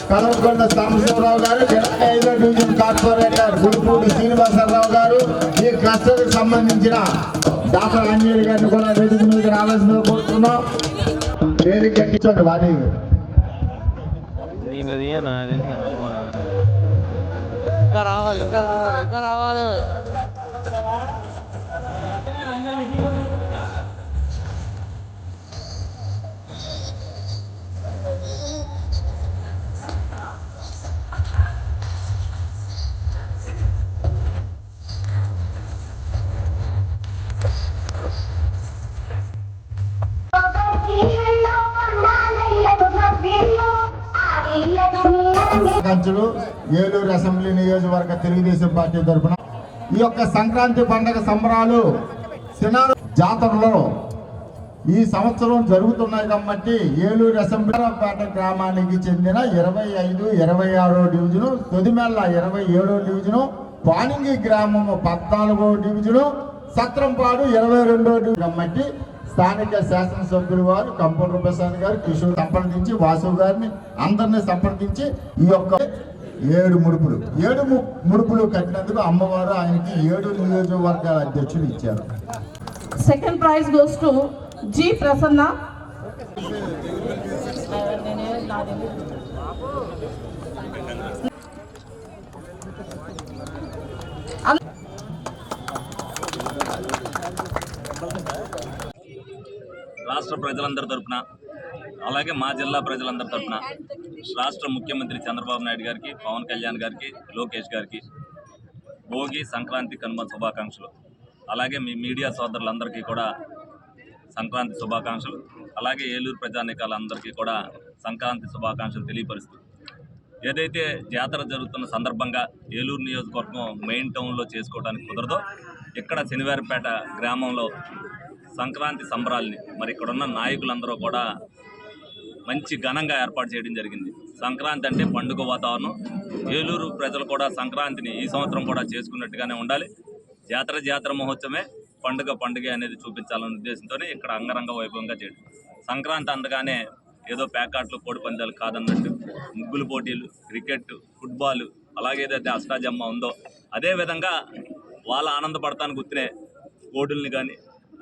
కలవకొండ సాంబశివరావు గారు, 25వ division corporator Gudipudi Srinivasarao గారు, ఈ క్లస్టర్కి సంబంధించిన డాక్టర్ అంజలి గారిని కూడా వేదిక మీద రావాల్సిందిగా కోరుతున్నాం. వేదిక ఎక్కించండి వారి రావాలి. ఏలూరు అసెంబ్లీ నియోజకవర్గ తెలుగుదేశం పార్టీ తరఫున ఈ యొక్క సంక్రాంతి పండుగ సంబరాలు సినారు జాతరలో ఈ సంవత్సరం జరుగుతున్నాయి కాబట్టి ఏలూరు అసెంబ్లీపేట గ్రామానికి చెందిన 25, 26వ డివిజను, తొదిమెల్ల 27వ డివిజను, పానింగి గ్రామము 14వ డివిజను, సత్రంపాడు 22వ డివిజన్ కాబట్టి స్థానిక శాసనసభ్యులు వారు కంపౌండర్ ప్రసాద్ గారు, కిషోర్ సంప్రదించి వాసు గారిని అందరినీ సంప్రదించి ఈ యొక్క 7 ముడుపులు కట్టినందుకు అమ్మవారు ఆయనకి 7 నియోజకవర్గాల అధ్యక్షులు ఇచ్చారు. Second prize goes to G Prasanna. రాష్ట్ర ప్రజలందరి తరపున అలాగే మా జిల్లా ప్రజలందరి తరపున రాష్ట్ర ముఖ్యమంత్రి చంద్రబాబు నాయుడు గారికి, పవన్ కళ్యాణ్ గారికి, లోకేష్ గారికి భోగి, సంక్రాంతి, కనుమ శుభాకాంక్షలు. అలాగే మీ మీడియా సోదరులందరికీ కూడా సంక్రాంతి శుభాకాంక్షలు. అలాగే ఏలూరు ప్రజానీకాలందరికీ కూడా సంక్రాంతి శుభాకాంక్షలు తెలియపరుస్తూ ఏదైతే జాతర జరుగుతున్న సందర్భంగా ఏలూరు నియోజకవర్గం మెయిన్ టౌన్లో చేసుకోవడానికి కుదరదో ఇక్కడ శనివారపేట గ్రామంలో సంక్రాంతి సంబరాల్ని మరి ఇక్కడున్న నాయకులందరూ కూడా మంచి ఘనంగా ఏర్పాటు చేయడం జరిగింది. సంక్రాంతి అంటే పండుగ వాతావరణం. ఏలూరు ప్రజలు కూడా సంక్రాంతిని ఈ సంవత్సరం కూడా చేసుకున్నట్టుగానే ఉండాలి. జాతర మహోత్సవమే, పండుగ అనేది చూపించాలనే ఉద్దేశంతోనే ఇక్కడ అంగరంగ వైభవంగా చేయడం. సంక్రాంతి అందగానే ఏదో ప్యాకాట్లు, కోడి పందాలు కాదన్నట్టు ముగ్గులు పోటీలు, క్రికెట్, ఫుట్బాల్, అలాగే ఏదైతే అష్టాజమ్మ ఉందో అదేవిధంగా వాళ్ళ ఆనందపడతానికి గుర్తునే కోడుల్ని కానీ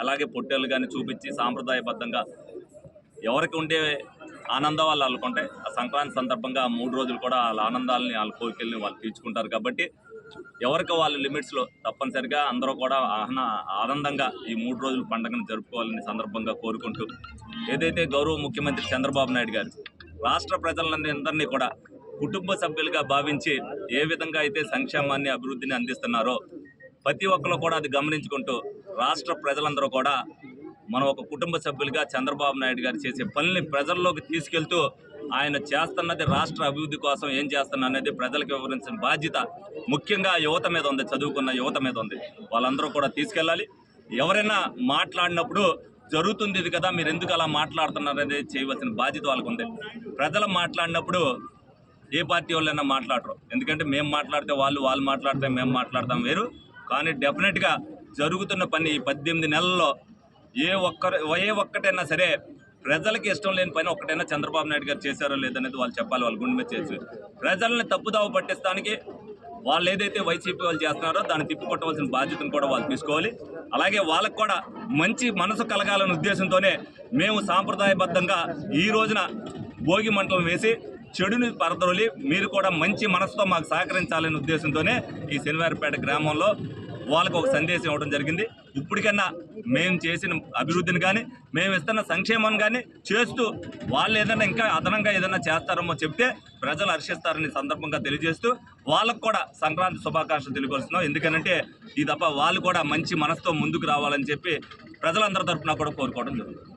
అలాగే పొట్టేళ్ళు కానీ చూపించి సాంప్రదాయబద్ధంగా ఎవరికి ఉండే ఆనందం వాళ్ళు వాళ్ళకుంటే ఆ సంక్రాంతి సందర్భంగా 3 రోజులు కూడా వాళ్ళ ఆనందాలని వాళ్ళ కోరికల్ని వాళ్ళు తీర్చుకుంటారు. కాబట్టి ఎవరికి వాళ్ళ లిమిట్స్లో తప్పనిసరిగా అందరూ కూడా ఆనందంగా ఈ 3 రోజుల పండుగను జరుపుకోవాలని సందర్భంగా కోరుకుంటూ ఏదైతే గౌరవ ముఖ్యమంత్రి చంద్రబాబు నాయుడు గారు రాష్ట్ర ప్రజలందరినీ కూడా కుటుంబ సభ్యులుగా భావించి ఏ విధంగా అయితే సంక్షేమాన్ని అభివృద్ధిని అందిస్తున్నారో ప్రతి ఒక్కరు కూడా అది గమనించుకుంటూ రాష్ట్ర ప్రజలందరూ కూడా మనం ఒక కుటుంబ సభ్యులుగా చంద్రబాబు నాయుడు గారు చేసే పనుల్ని ప్రజల్లోకి తీసుకెళ్తూ ఆయన చేస్తున్నది రాష్ట్ర అభివృద్ధి కోసం ఏం చేస్తున్నా అనేది ప్రజలకు వివరించిన బాధ్యత ముఖ్యంగా యువత మీద ఉంది, చదువుకున్న యువత మీద ఉంది. వాళ్ళందరూ కూడా తీసుకెళ్ళాలి. ఎవరైనా మాట్లాడినప్పుడు జరుగుతుంది ఇది కదా, మీరు ఎందుకు అలా మాట్లాడుతున్నారు అనేది చేయవలసిన బాధ్యత వాళ్ళకు ఉంది. ప్రజలు మాట్లాడినప్పుడు ఏ పార్టీ వాళ్ళైనా మాట్లాడరు. ఎందుకంటే మేము మాట్లాడితే వాళ్ళు మాట్లాడితే మేము మాట్లాడతాం వేరు. కానీ డెఫినెట్గా జరుగుతున్న పని ఈ 18 నెలల్లో ఏ ఒక్కటైనా సరే ప్రజలకి ఇష్టం లేని పని ఒక్కటైనా చంద్రబాబు నాయుడు గారు చేశారో లేదనేది వాళ్ళు చెప్పాలి. వాళ్ళ గుండె మీద చేసి ప్రజల్ని తప్పుదావ పట్టిస్తానికి వాళ్ళు ఏదైతే వైసీపీ వాళ్ళు చేస్తున్నారో దాన్ని తిప్పికొట్టవలసిన బాధ్యతను కూడా వాళ్ళు తీసుకోవాలి. అలాగే వాళ్ళకు కూడా మంచి మనసు కలగాలనే ఉద్దేశంతోనే మేము సాంప్రదాయబద్ధంగా ఈ రోజున భోగి మంటలు వేసి చెడుని పరదొలి మీరు కూడా మంచి మనసుతో మాకు సహకరించాలనే ఉద్దేశంతోనే ఈ శనివారపేట గ్రామంలో వాళ్ళకు ఒక సందేశం ఇవ్వడం జరిగింది. ఇప్పటికన్నా మేము చేసిన అభివృద్ధిని కానీ మేము ఇస్తున్న సంక్షేమాన్ని కానీ చేస్తూ వాళ్ళు ఏదైనా ఇంకా అదనంగా ఏదైనా చేస్తారేమో చెప్తే ప్రజలు హర్షిస్తారని సందర్భంగా తెలియజేస్తూ వాళ్ళకు కూడా సంక్రాంతి శుభాకాంక్షలు తెలియపరుస్తున్నాం. ఎందుకనంటే ఈ తప్ప వాళ్ళు కూడా మంచి మనసుతో ముందుకు రావాలని చెప్పి ప్రజలందరి తరఫున కూడా కోరుకోవడం జరుగుతుంది.